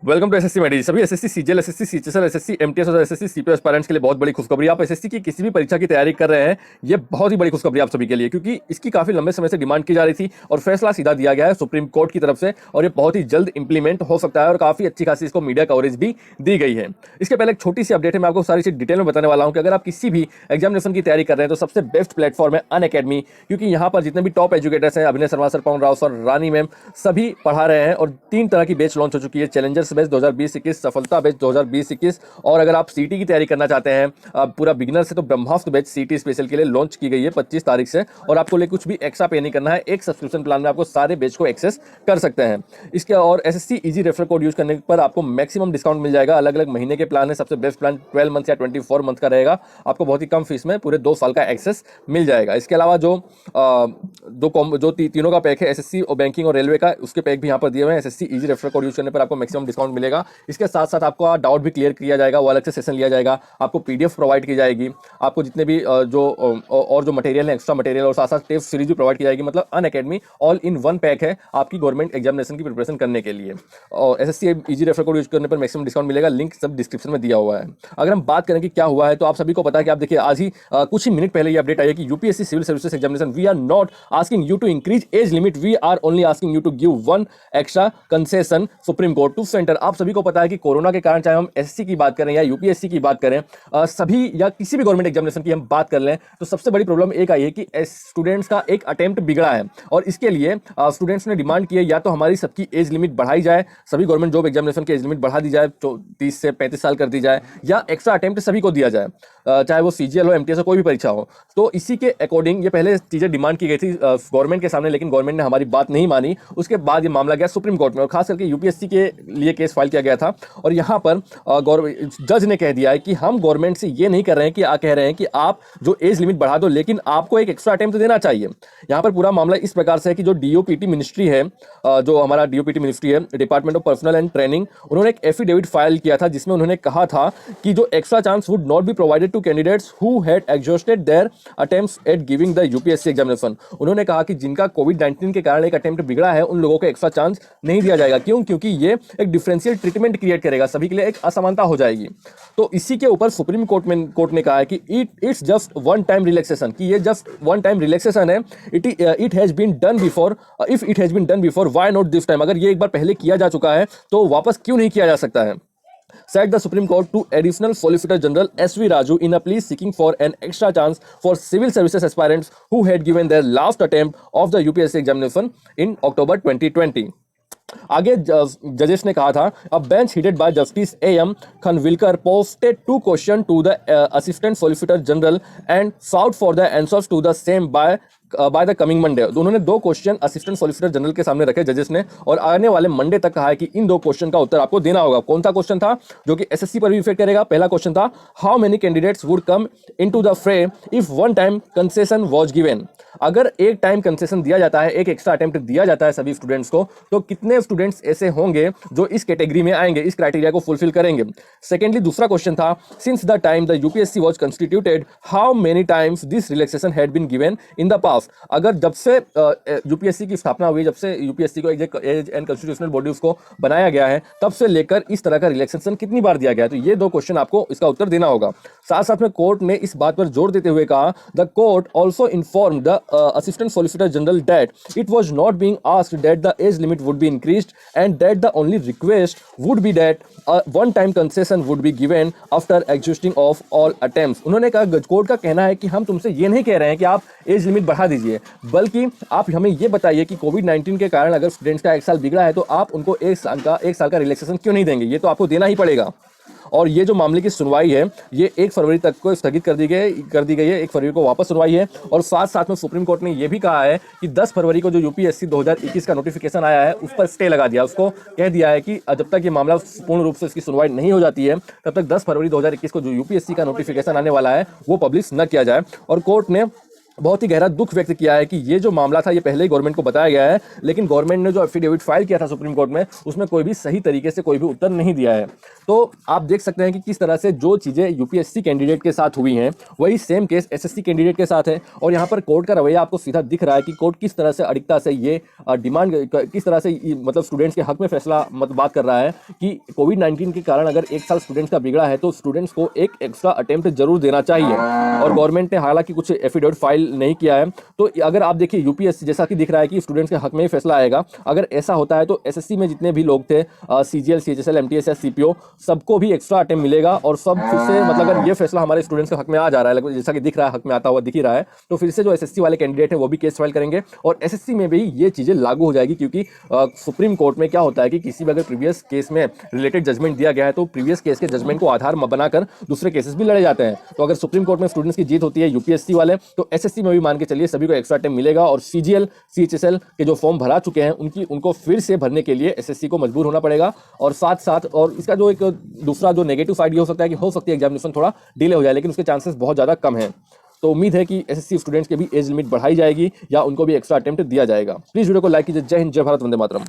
Welcome to SSC मेडी। सभी SSC CGL, SSC CHSL, SSC MTS और SSC CPO aspirants के लिए बहुत बड़ी खुशखबरी। आप एसएससी की किसी भी परीक्षा की तैयारी कर रहे हैं, ये बहुत ही बड़ी खुशखबरी आप सभी के लिए, क्योंकि इसकी काफी लंबे समय से डिमांड की जा रही थी और फैसला सीधा दिया गया है सुप्रीम कोर्ट की तरफ से, और ये बहुत ही जल्द इंप्लीमेंट हो सकता है और काफी अच्छी खासी इसको मीडिया कवरेज भी दी गई है। इसके पहले एक छोटी सी अपडेट है, मैं आपको सारी चीज डिटेल में बताने वाला हूं कि अगर आप किसी भी एग्जामिनेशन की तैयारी कर रहे हैं तो सबसे बेस्ट प्लेटफॉर्म है अनअकैडमी, क्योंकि यहाँ पर जितने भी टॉप एजुकेटर्स हैं, अभिनय शर्मा सर, पवन राव सर, रानी मैम, सभी पढ़ा रहे हैं। और 3 तरह की बैच लॉन्च हो चुकी है, चैलेंजर्स बैच 2020-21, सफलता बैच 2020-21, और अगर आप सीटी की तैयारी करना चाहते हैं पूरा बिगिनर से, तो ब्रह्मास्त्र बैच सीटी स्पेशल के लिए लॉन्च की गई है 25 तारीख से, और आपको लिए कुछ भी एक्स्ट्रा पे नहीं करना है। एक सब्सक्रिप्शन प्लान में आपको सारे बैच को एक्सेस कर सकते हैं। इसके और SSC easy referral code use करने पर आपको मैक्सिमम डिस्काउंट मिल जाएगा। अलग अलग महीने के प्लान है, सबसे बेस्ट प्लान 12 मंथ या 24 मंथ का रहेगा। आपको बहुत ही कम फीस में पूरे 2 साल का एक्सेस मिल जाएगा। इसके अलावा जो तीनों का पैक है, एसएससी और बैंकिंग और रेलवे का, उसके पैक भी यहाँ पर दिए हुए हैं। SSC easy referral code use करने पर आपको मैक्सिमम डिस्काउंट मिलेगा। इसके साथ साथ आपका डाउट भी क्लियर किया जाएगा, वो अलग से सेशन लिया जाएगा, आपको पीडीएफ प्रोवाइड की जाएगी, आपको जितने भी जो मटेरियल है, एक्स्ट्रा मटेरियल, और साथ साथ टेस्ट सीरीज भी प्रोवाइड की जाएगी। मतलब Unacademy all in one pack है आपकी गवर्नमेंट एग्जामिनेशन की प्रिपरेशन करने के लिए। और SSC easy referral code use करने पर मैक्सिमम डिस्काउंट मिलेगा, लिंक सब डिस्क्रिप्शन में दिया हुआ है। अगर हम बात करें कि क्या हुआ है, तो आप सभी को पता है कि आप देखिए, आज ही कुछ ही मिनट पहले ये अपडेट आई है कि UPSC civil services examination, we are not asking you to increase age limit, we are only asking you to give one extra concession Supreme Court to centre. आप सभी को पता है कि कोरोना के कारण, चाहे हम एसएससी की बात करें या यूपीएससी की बात करें, सभी या किसी भी गवर्नमेंट एग्जामिनेशन की हम बात कर लें, तो सबसे बड़ी प्रॉब्लम एक आई है कि स्टूडेंट्स का एक अटेम्प्ट बिगड़ा है, और इसके लिए स्टूडेंट्स ने डिमांड की है या तो हमारी सबकी एज लिमिट बढ़ाई जाए, सभी गवर्नमेंट जॉब एग्जामिनेशन की एज लिमिट बढ़ा दी जाए, 30 से 35 साल कर दी जाए, या एक्स्ट्रा अटेम्प्ट सभी को दिया जाए, चाहे वो सीजीएल हो, एमटीएस हो, कोई भी परीक्षा हो। तो इसी के अकॉर्डिंग ये पहले चीजें डिमांड की गई थी गवर्नमेंट के सामने, लेकिन गवर्नमेंट ने हमारी बात नहीं मानी। उसके बाद ये मामला गया सुप्रीम कोर्ट में, और खास करके यूपीएससी के लिए केस फाइल किया गया था। और यहाँ पर जज ने कह दिया है कि हम गवर्नमेंट से ये नहीं कर रहे हैं कि कह रहे हैं कि आप जो एज लिमिट बढ़ा दो, लेकिन आपको एक एक्स्ट्रा अटेम्प्ट देना चाहिए। यहाँ पर पूरा मामला इस प्रकार से है कि जो डीओपीटी मिनिस्ट्री है, जो हमारा डीओपीटी मिनिस्ट्री है, department of personal and training, उन्होंने एक एफिडेविट फाइल किया था, जिसमें उन्होंने कहा था कि जो extra chance would not be provided to candidates who had exhausted their attempts at giving the UPSC examination. उन्होंने कहा कि जिनका कोविड-19 के कारण एक अटेम्प्ट बिगड़ा है, उन लोगों को एक्स्ट्रा चांस नहीं दिया जाएगा। क्यों? क्योंकि ये एक डिफरेंशियल ट्रीटमेंट क्रिएट करेगा, सभी के लिए एक असमानता हो जाएगी। तो इसी के ऊपर सुप्रीम कोर्ट ने कहा है कि it's just one time relaxation, कि ये जस्ट वन टाइम रिलैक्सेशन है। It has been done before, if it has been done before, why not this time? अगर ये एक बार पहले किया जा चुका है तो वापस क्यों नहीं किया जा सकता है? Said the Supreme Court to Additional Solicitor General S.V. Raju in a plea seeking for an extra chance for civil services aspirants who had given their last attempt of the UPSC examination in October 2020. आगे जजेस ने कहा था, अ bench headed by Justice A.M. Khanwilkar posted 2 questions to the Assistant Solicitor General and sought for the answers to the same by the coming Monday. उन्होंने 2 question assistant solicitor general के सामने रखे जजेस ने, और आने वाले मंडे तक कहा है कि इन 2 क्वेश्चन का उत्तर आपको देना होगा। कौन सा क्वेश्चन था जो कि एसएससी पर भी इफेक्ट करेगा? पहला क्वेश्चन था, how many candidates would come into the फ्रे if one time concession was given? अगर एक टाइम कंसेशन दिया जाता है, एक एक्स्ट्रा अटेम्प्ट दिया जाता है सभी स्टूडेंट्स को, तो कितने स्टूडेंट्स ऐसे होंगे जो इस कैटेगरी में आएंगे, इस क्राइटेरिया को फुलफिल करेंगे? सेकेंडली, दूसरा क्वेश्चन था, since the time the UPSC was constituted, how many times this relaxation had been given in the past? अगर जब से यूपीएससी की स्थापना हुई, जब से यूपीएससी को एज एंड कॉन्स्टिट्यूशनल बॉडी उसको बनाया गया है, तब से लेकर इस तरह का रिलैक्सेशन कितनी बार दिया गया है? तो ये 2 क्वेश्चन आपको इसका उत्तर देना होगा। साथ साथ में कोर्ट ने इस बात पर जोर देते हुए कहा, the court also inform the assistant solicitor general that it was not being asked that the age limit would be increased and that the only request would be that one time concession would be given after existing of all attempts. उन्होंने कहा, court का कहना है कि हम तुमसे ये नहीं कह रहे हैं कि आप एज लिमिट बढ़ा दीजिए, बल्कि आप हमें ये बताइए कि कोविड-19 के कारण अगर स्टूडेंट्स का 1 साल बिगड़ा है, तो आप उनको 1 साल का रिलैक्सेशन क्यों नहीं देंगे? ये तो आपको देना ही पड़ेगा। और ये जो मामले की सुनवाई है, ये 1 फरवरी तक को स्थगित कर दी गई है। 1 फरवरी को वापस सुनवाई है। और साथ साथ में सुप्रीम कोर्ट ने यह भी कहा है कि 10 फरवरी को जो यूपीएससी 2021 का नोटिफिकेशन आया है, उस पर स्टे लगा दिया। उसको कह दिया है कि जब तक ये मामला पूर्ण रूप से इसकी सुनवाई नहीं हो जाती है, तब तक 10 फरवरी 2021 को जो यूपीएससी का नोटिफिकेशन आने वाला है, वो पब्लिश न किया जाए। और कोर्ट ने बहुत ही गहरा दुख व्यक्त किया है कि ये जो मामला था ये पहले ही गवर्नमेंट को बताया गया है, लेकिन गवर्नमेंट ने जो एफिडेविट फाइल किया था सुप्रीम कोर्ट में उसमें कोई भी सही तरीके से कोई भी उत्तर नहीं दिया है। तो आप देख सकते हैं कि किस तरह से जो चीज़ें यूपीएससी कैंडिडेट के साथ हुई हैं वही सेम केस एसएससी कैंडिडेट के साथ है। और यहाँ पर कोर्ट का रवैया आपको सीधा दिख रहा है कि कोर्ट किस तरह से अड़िगता से ये डिमांड किस तरह से मतलब स्टूडेंट्स के हक में फैसला बात कर रहा है कि कोविड-19 के कारण अगर एक साल स्टूडेंट्स का बिगड़ा है तो स्टूडेंट्स को एक एक्स्ट्रा अटेम्प्ट जरूर देना चाहिए। और गवर्नमेंट ने हालांकि कुछ एफिडेविट फाइल नहीं किया है। तो अगर आप देखिए यूपीएससी जैसा कि दिख रहा है कि स्टूडेंट्स के हक में ही फैसला आएगा, अगर ऐसा होता है तो एसएससी में जितने भी लोग थे सीजीएल, सीएचएसएल, एमटीएस या सीपीओ सबको भी एक्स्ट्रा अटेम्प्ट मिलेगा और सब फिर से मतलब अगर ये फैसला हमारे स्टूडेंट्स के हक में आ जा रहा है जैसा कि दिख रहा है, हक में आता हुआ दिख ही रहा है, तो फिर से जो एसएससी वाले कैंडिडेट है वो भी केस फाइल करेंगे और एसएससी में भी ये चीजें लागू हो जाएगी। क्योंकि सुप्रीम कोर्ट में क्या होता है कि किसी भी अगर प्रीवियस केस में रिलेटेड जजमेंट दिया गया है तो प्रीवियस केस के जजमेंट को आधार बनाकर दूसरे केसेस भी लड़े जाते हैं। तो अगर सुप्रीम कोर्ट में स्टूडेंट्स की जीत होती है यूपीएससी वाले, तो एसएससी में भी मान के चलिए सभी को एक्स्ट्रा टाइम मिलेगा और सीजीएल, सीएचएसएल के जो फॉर्म भरा चुके हैं उनको फिर से भरने के लिए एसएससी को मजबूर होना पड़ेगा। और साथ साथ और इसका जो एक दूसरा जो नेगेटिव साइड ये हो सकता है कि हो सकती है एग्जामिनेशन थोड़ा डिले हो जाए, लेकिन उसके चांसेस बहुत ज़्यादा कम है। तो उम्मीद है कि एसएससी स्टूडेंट्स के भी एज लिमिट बढ़ाई जाएगी या उनको भी एक्स्ट्रा अटेम्प्ट दिया जाएगा। प्लीज वीडियो को लाइक कीजिए। जय हिंद, जय भारत, वंदे मातरम।